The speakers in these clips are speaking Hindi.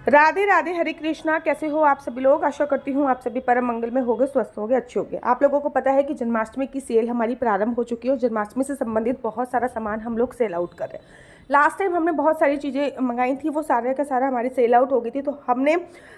राधे राधे, हरे कृष्णा। कैसे हो आप सभी लोग? आशा करती हूँ आप सभी परम मंगल में होगे, स्वस्थ होगे, अच्छे होगे। आप लोगों को पता है कि जन्माष्टमी की सेल हमारी प्रारंभ हो चुकी है और जन्माष्टमी से संबंधित बहुत सारा सामान हम लोग सेल आउट कर रहे हैं। लास्ट टाइम हमने बहुत सारी चीज़ें मंगाई थी, वो सारे का सारा हमारी सेल आउट हो गई थी, तो हमने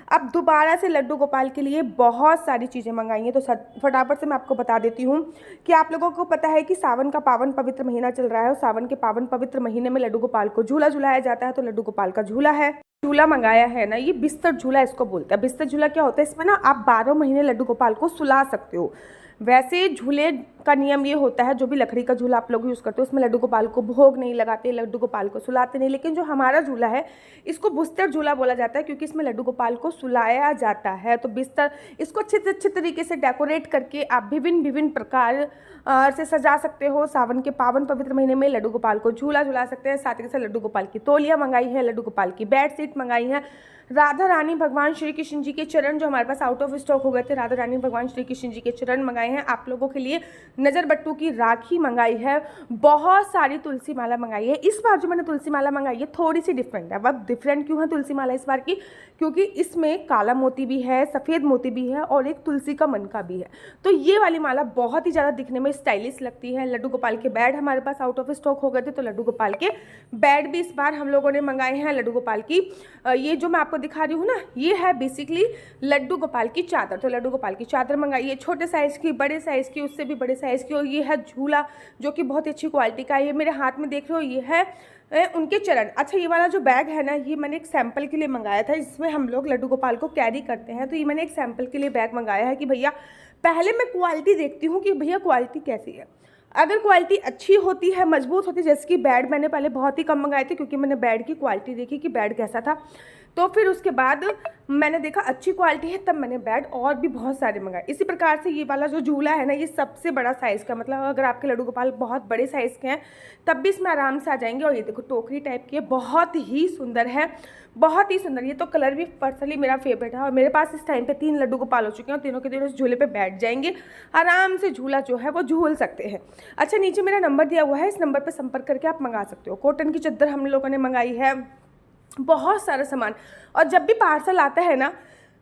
अब दोबारा से लड्डू गोपाल के लिए बहुत सारी चीज़ें मंगाई हैं। तो फटाफट से मैं आपको बता देती हूँ कि आप लोगों को पता है कि सावन का पावन पवित्र महीना चल रहा है और सावन के पावन पवित्र महीने में लड्डू गोपाल को झूला झुलाया जाता है। तो लड्डू गोपाल का झूला है, झूला मंगाया है ना, ये बिस्तर झूला इसको बोलते हैं। बिस्तर झूला क्या होता है, इसमें ना आप 12 महीने लड्डू गोपाल को सुला सकते हो। वैसे झूले का नियम ये होता है, जो भी लकड़ी का झूला आप लोग यूज़ करते हो उसमें लड्डू गोपाल को भोग नहीं लगाते, लड्डू गोपाल को सुलाते नहीं। लेकिन जो हमारा झूला है इसको बिस्तर झूला बोला जाता है, क्योंकि इसमें लड्डू गोपाल को सुलाया जाता है। तो बिस्तर इसको अच्छे तरीके से डेकोरेट करके आप विभिन्न विभिन्न प्रकार से सजा सकते हो। सावन के पावन पवित्र महीने में लड्डू गोपाल को झूला झुला सकते हैं। साथ ही साथ लड्डू गोपाल की तौलियाँ मंगाई है, लड्डू गोपाल की बेड शीट मंगाई है। राधा रानी भगवान श्री कृष्ण जी के चरण जो हमारे पास आउट ऑफ स्टॉक हो गए थे, राधा रानी भगवान श्री कृष्ण जी के चरण मंगाए हैं। आप लोगों के लिए नज़र बट्टू की राखी मंगाई है। बहुत सारी तुलसी माला मंगाई है। इस बार जो मैंने तुलसी माला मंगाई है थोड़ी सी डिफरेंट है। अब डिफरेंट क्यों है तुलसी माला इस बार की? क्योंकि इसमें काला मोती भी है, सफ़ेद मोती भी है और एक तुलसी का मनका भी है। तो ये वाली माला बहुत ही ज़्यादा दिखने में स्टाइलिश लगती है। लड्डू गोपाल के बेड हमारे पास आउट ऑफ स्टॉक हो गए थे, तो लड्डू गोपाल के बेड भी इस बार हम लोगों ने मंगाए हैं। लड्डू गोपाल की ये जो मैं आपको दिखा रही हूँ ना, ये है बेसिकली लड्डू गोपाल की चादर। तो लड्डू गोपाल की चादर मंगाई है, छोटे साइज़ की, बड़े साइज़ की, उससे भी बड़े साइज़ की। और ये है झूला जो कि बहुत अच्छी क्वालिटी का है। ये मेरे हाथ में देख रहे हो, ये है उनके चरण। अच्छा, ये वाला जो बैग है ना, ये मैंने एक सैंपल के लिए मंगाया था, जिसमें हम लोग लड्डू गोपाल को कैरी करते हैं। तो ये मैंने एक सैंपल के लिए बैग मंगाया है कि भैया पहले मैं क्वालिटी देखती हूँ कि भैया क्वालिटी कैसी है। अगर क्वालिटी अच्छी होती है, मजबूत होती है, जैसे कि बेड मैंने पहले बहुत ही कम मंगाए थे, क्योंकि मैंने बेड की क्वालिटी देखी कि बेड कैसा था। तो फिर उसके बाद मैंने देखा अच्छी क्वालिटी है, तब मैंने बेड और भी बहुत सारे मंगाए। इसी प्रकार से ये वाला जो झूला है ना, ये सबसे बड़ा साइज़ का, मतलब अगर आपके लड्डू गोपाल बहुत बड़े साइज़ के हैं तब भी इसमें आराम से आ जाएंगे। और ये देखो टोकरी टाइप की है, बहुत ही सुंदर है, बहुत ही सुंदर। ये तो कलर भी पर्सनली मेरा फेवरेट है। और मेरे पास इस टाइम पे 3 लड्डू गोपाल हो चुके हैं और तीनों के तीनों इस झूले पे बैठ जाएंगे, आराम से झूला जो है वो झूल सकते हैं। अच्छा, नीचे मेरा नंबर दिया हुआ है, इस नंबर पर संपर्क करके आप मंगा सकते हो। कॉटन की चादर हम लोगों ने मंगाई है, बहुत सारा सामान। और जब भी पार्सल आता है ना,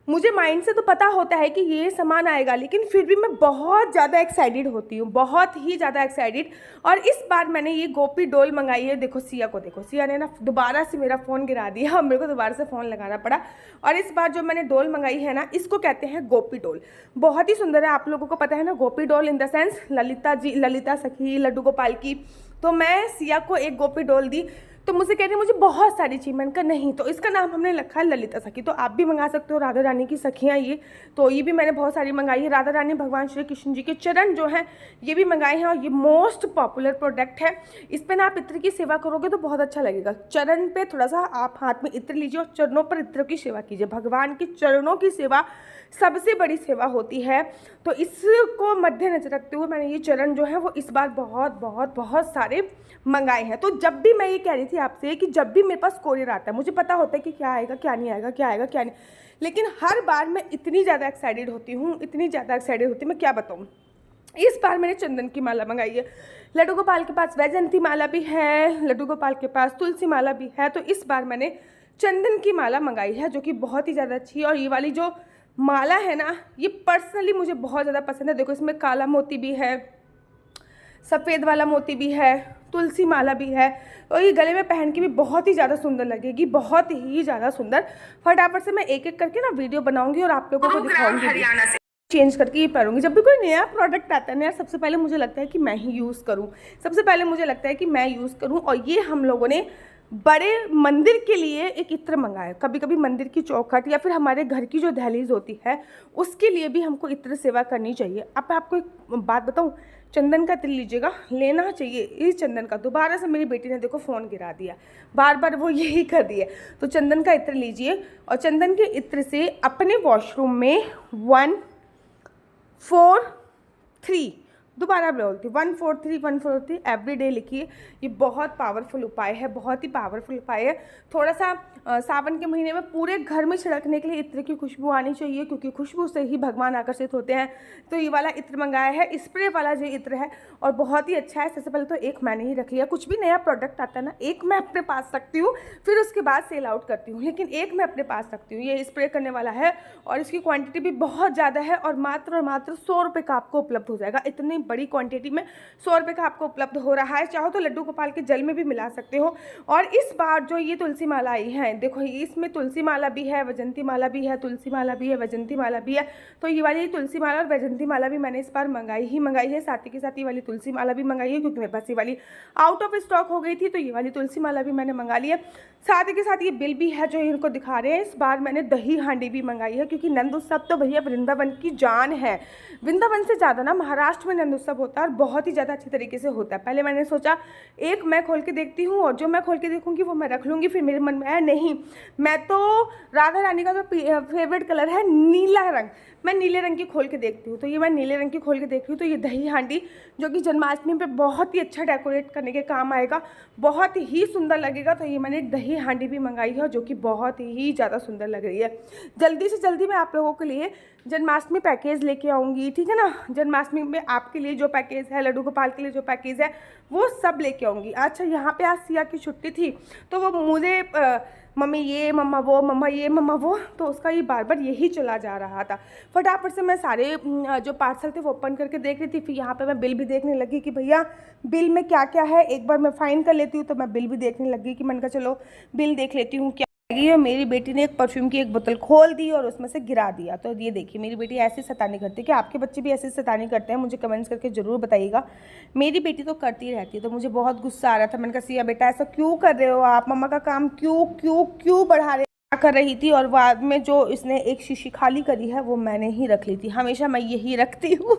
मुझे माइंड से तो पता होता है कि ये सामान आएगा, लेकिन फिर भी मैं बहुत ज़्यादा एक्साइटेड होती हूँ, बहुत ही ज़्यादा एक्साइटेड। और इस बार मैंने ये गोपी डोल मंगाई है। देखो सिया को, देखो सिया ने ना दोबारा से मेरा फ़ोन गिरा दिया और मेरे को दोबारा से फ़ोन लगाना पड़ा। और इस बार जो मैंने डोल मंगाई है ना, इसको कहते हैं गोपी डोल। बहुत ही सुंदर है। आप लोगों को पता है ना, गोपी डोल in the sense Lalita ji, Lalita सखी लड्डू गोपाल की। तो मैं सिया को एक गोपी डोल दी, तो मुझे कहते हैं मुझे बहुत सारी चाहिए। मैंने कहा नहीं, तो इसका नाम हमने रखा है ललिता सखी। तो आप भी मंगा सकते हो, राधा रानी की सखियाँ ये। तो ये भी मैंने बहुत सारी मंगाई है। राधा रानी भगवान श्री कृष्ण जी के चरण जो हैं ये भी मंगाए हैं, और ये मोस्ट पॉपुलर प्रोडक्ट है। इस पर ना आप इत्र की सेवा करोगे तो बहुत अच्छा लगेगा। चरण पे थोड़ा सा आप हाथ में इत्र लीजिए और चरणों पर इत्र की सेवा कीजिए। भगवान के चरणों की सेवा सबसे बड़ी सेवा होती है। तो इसको मद्देनजर रखते हुए मैंने ये चरण जो है वो इस बार बहुत बहुत बहुत सारे मंगाए हैं। तो जब भी मैं ये कह रही थी आपसे कि जब भी मेरे पास कोरियर आता है, मुझे पता होता है कि क्या आएगा क्या नहीं आएगा, क्या आएगा क्या नहीं, लेकिन हर बार मैं इतनी ज़्यादा एक्साइटेड होती हूँ, इतनी ज़्यादा एक्साइटेड होती हूँ, मैं क्या बताऊँ। इस बार मैंने चंदन की माला मंगाई है। लड्डू गोपाल के पास वैजयंती माला भी है, लड्डू गोपाल के पास तुलसी माला भी है। तो इस बार मैंने चंदन की माला मंगाई है, जो कि बहुत ही ज़्यादा अच्छी है। और ये वाली जो माला है ना, ये पर्सनली मुझे बहुत ज़्यादा पसंद है। देखो इसमें काला मोती भी है, सफ़ेद वाला मोती भी है, तुलसी माला भी है। और ये गले में पहन के भी बहुत ही ज़्यादा सुंदर लगेगी, बहुत ही ज़्यादा सुंदर। फटाफट से मैं एक एक करके ना वीडियो बनाऊंगी और आप लोगों को दिखाऊंगी, हरियाणा से चेंज करके ये पहनूंगी। जब भी कोई नया प्रोडक्ट आता है ना, सबसे पहले मुझे लगता है कि मैं ही यूज़ करूँ, सबसे पहले मुझे लगता है कि मैं यूज़ करूँ। और ये हम लोगों ने बड़े मंदिर के लिए एक इत्र मंगाया। कभी कभी मंदिर की चौखट या फिर हमारे घर की जो दहलीज होती है उसके लिए भी हमको इत्र सेवा करनी चाहिए। अब आपको एक बात बताऊँ, चंदन का तिल लीजिएगा, लेना चाहिए इस चंदन का। दोबारा से मेरी बेटी ने देखो फ़ोन गिरा दिया, बार बार वो यही कर रही है। तो चंदन का इत्र लीजिए और चंदन के इत्र से अपने वॉशरूम में 1 4 3 दोबारा बोलती 143 एवरीडे लिखिए। ये बहुत पावरफुल उपाय है, बहुत ही पावरफुल उपाय है। थोड़ा सा सावन के महीने में पूरे घर में छिड़कने के लिए इत्र की खुशबू आनी चाहिए, क्योंकि खुशबू से ही भगवान आकर्षित होते हैं। तो ये वाला इत्र मंगाया है, स्प्रे वाला जो इत्र है, और बहुत ही अच्छा है। सबसे पहले तो एक मैंने ही रख लिया। कुछ भी नया प्रोडक्ट आता है ना, एक मैं अपने पास रखती हूँ, फिर उसके बाद सेल आउट करती हूँ, लेकिन एक मैं अपने पास रखती हूँ। ये स्प्रे करने वाला है और इसकी क्वांटिटी भी बहुत ज़्यादा है, और मात्र 100 रुपये का आपको उपलब्ध हो जाएगा। इतनी बड़ी क्वांटिटी में 100 रुपये का आपको उपलब्ध हो रहा है। चाहो तो लड्डू गोपाल के जल में भी मिला सकते हो। और इस बार जो ये तुलसी माला आई है, देखो इसमें तुलसी माला भी है, वैजंती माला भी है, तुलसी माला भी है, वैजंती माला भी है। तो ये वाली तुलसी माला और वैजंती माला भी मैंने इस बार मंगाई है। साथ ही के साथ ये वाली तुलसी माला भी मंगाई है, क्योंकि मेरे पास ये वाली आउट ऑफ स्टॉक हो गई थी। तो ये वाली तुलसी माला भी मैंने मंगा ली है। साथ ही के साथ ये बिल भी है जो इनको दिखा रहे हैं। इस बार मैंने दही हांडी भी मंगाई है, क्योंकि नंद उत्सव तो भैया वृंदावन की जान है। वृंदावन से ज़्यादा ना महाराष्ट्र में नंद उत्सव होता है, और बहुत ही ज़्यादा अच्छी तरीके से होता है। पहले मैंने सोचा एक मैं खोल के देखती हूँ, और जो मैं खोल के देखूँगी वो मैं रख लूँगी। फिर मेरे मन में आया नहीं, मैं तो राधा रानी का जो फेवरेट कलर है नीला रंग, मैं नीले रंग की खोल के देखती हूँ। तो ये मैं नीले रंग की खोल के देख रही हूँ। तो ये दही हांडी जो कि जन्माष्टमी पे बहुत ही अच्छा डेकोरेट करने के काम आएगा, बहुत ही सुंदर लगेगा। तो ये मैंने दही हांडी भी मंगाई है, जो कि बहुत ही ज़्यादा सुंदर लग रही है। जल्दी से जल्दी मैं आप लोगों के लिए जन्माष्टमी पैकेज लेके आऊँगी, ठीक है ना। जन्माष्टमी में आपके लिए जो पैकेज है, लड्डू गोपाल के लिए जो पैकेज है, वो सब लेके आऊँगी। अच्छा, यहाँ पे आज सिया की छुट्टी थी, तो वो मुझे मम्मी ये, मम्मा वो, मम्मा ये, मम्मा वो, तो उसका ये बार बार यही चला जा रहा था। फटाफट से मैं सारे जो पार्सल थे वो ओपन करके देख रही थी। फिर यहाँ पे मैं बिल भी देखने लगी कि भैया बिल में क्या क्या है, एक बार मैं फाइन कर लेती हूँ। तो मैं बिल भी देखने लगी कि मैंने कहा चलो बिल देख लेती हूँ क्या है। मेरी बेटी ने एक परफ्यूम की एक बोतल खोल दी और उसमें से गिरा दिया। तो ये देखिए, मेरी बेटी ऐसी शैतानी करती है। कि आपके बच्चे भी ऐसी शैतानी करते हैं? मुझे कमेंट्स करके ज़रूर बताइएगा। मेरी बेटी तो करती रहती है। तो मुझे बहुत गुस्सा आ रहा था। मैंने कहा सिया बेटा ऐसा क्यों कर रहे हो आप, मम्मा का काम क्यों क्यों क्यों बढ़ा रहे कर रही थी। और बाद में जो इसने एक शीशी खाली करी है वो मैंने ही रख ली थी। हमेशा मैं यही रखती हूँ।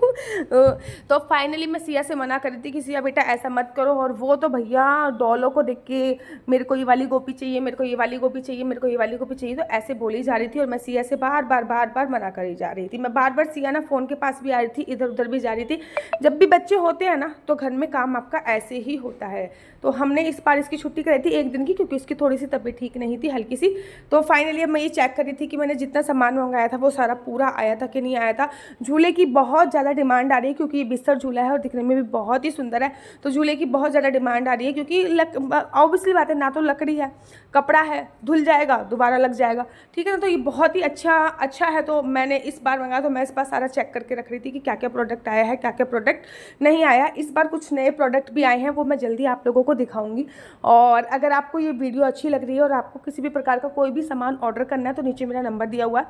तो फाइनली मैं सिया से मना कर रही थी कि सिया बेटा ऐसा मत करो। और वो तो भैया डॉलों को देख के मेरे को ये वाली गोपी चाहिए, मेरे को ये वाली गोपी चाहिए, मेरे को ये वाली गोपी चाहिए, तो ऐसे बोली जा रही थी। और मैं सिया से बार बार मना करी जा रही थी। मैं बार बार सिया ना फ़ोन के पास भी आ रही थी, इधर उधर भी जा रही थी। जब भी बच्चे होते हैं ना तो घर में काम आपका ऐसे ही होता है। तो हमने इस बार इसकी छुट्टी कराई थी एक दिन की, क्योंकि इसकी थोड़ी सी तबीयत ठीक नहीं थी, हल्की सी। तो फाइनली अब मैं ये चेक कर रही थी कि मैंने जितना सामान मंगाया था वो सारा पूरा आया था कि नहीं आया था। झूले की बहुत ज़्यादा डिमांड आ रही है, क्योंकि ये बिस्तर झूला है और दिखने में भी बहुत ही सुंदर है। तो झूले की बहुत ज़्यादा डिमांड आ रही है, क्योंकि ऑब्वियसली बात है, ना तो लकड़ी है, कपड़ा है, धुल जाएगा, दोबारा लग जाएगा, ठीक है ना। तो ये बहुत ही अच्छा है। तो मैंने इस बार मंगाया, तो मैं इस बार सारा चेक करके रख रही थी कि क्या क्या प्रोडक्ट आया है, क्या क्या प्रोडक्ट नहीं आया। इस बार कुछ नए प्रोडक्ट भी आए हैं, वो मैं जल्दी आप लोगों को दिखाऊंगी। और अगर आपको ये वीडियो अच्छी लग रही है और आपको किसी भी प्रकार का कोई भी सामान ऑर्डर करना है, तो नीचे मेरा नंबर दिया हुआ है।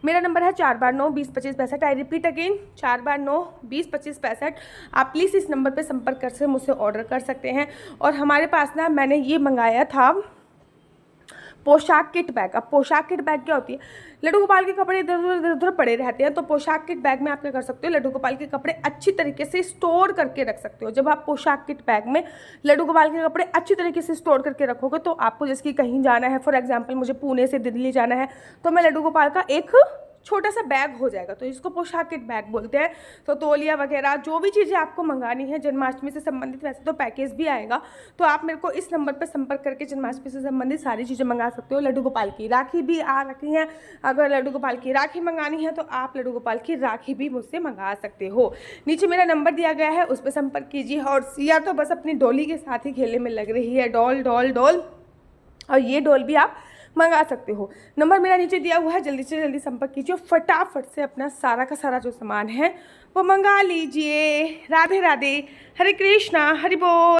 मेरा नंबर है 4/9-20-25-65। I repeat again, 4/9-20-25-65। आप प्लीज़ इस नंबर पर संपर्क कर से मुझसे ऑर्डर कर सकते हैं। और हमारे पास ना मैंने ये मंगाया था पोशाक किट बैग। अब पोशाक किट बैग क्या होती है, लड्डू गोपाल के कपड़े इधर उधर पड़े रहते हैं। तो पोशाक किट बैग में आप क्या कर सकते हो, लड्डू गोपाल के कपड़े अच्छी तरीके से स्टोर करके रख सकते हो। जब आप पोशाक किट बैग में लड्डू गोपाल के कपड़े अच्छी तरीके से स्टोर करके रखोगे, तो आपको जैसे कि कहीं जाना है, फॉर एग्जाम्पल मुझे पुणे से दिल्ली जाना है, तो मैं लड्डू गोपाल का एक छोटा सा बैग हो जाएगा। तो इसको पोशाक किट बैग बोलते हैं। तो तौलिया वगैरह जो भी चीज़ें आपको मंगानी है जन्माष्टमी से संबंधित, वैसे तो पैकेज भी आएगा, तो आप मेरे को इस नंबर पर संपर्क करके जन्माष्टमी से संबंधित सारी चीज़ें मंगा सकते हो। लड्डू गोपाल की राखी भी आ रखी है, अगर लड्डू गोपाल की राखी मंगानी है तो आप लड्डू गोपाल की राखी भी मुझसे मंगा सकते हो। नीचे मेरा नंबर दिया गया है, उस पर संपर्क कीजिए। और सिया तो बस अपनी डोली के साथ ही खेलने में लग रही है, डॉल डॉल डॉल। और ये डॉल भी आप मंगा सकते हो। नंबर मेरा नीचे दिया हुआ है, जल्दी से जल्दी संपर्क कीजिए। फटाफट से अपना सारा का सारा जो सामान है वो मंगा लीजिए। राधे राधे, हरे कृष्णा, हरि बोल।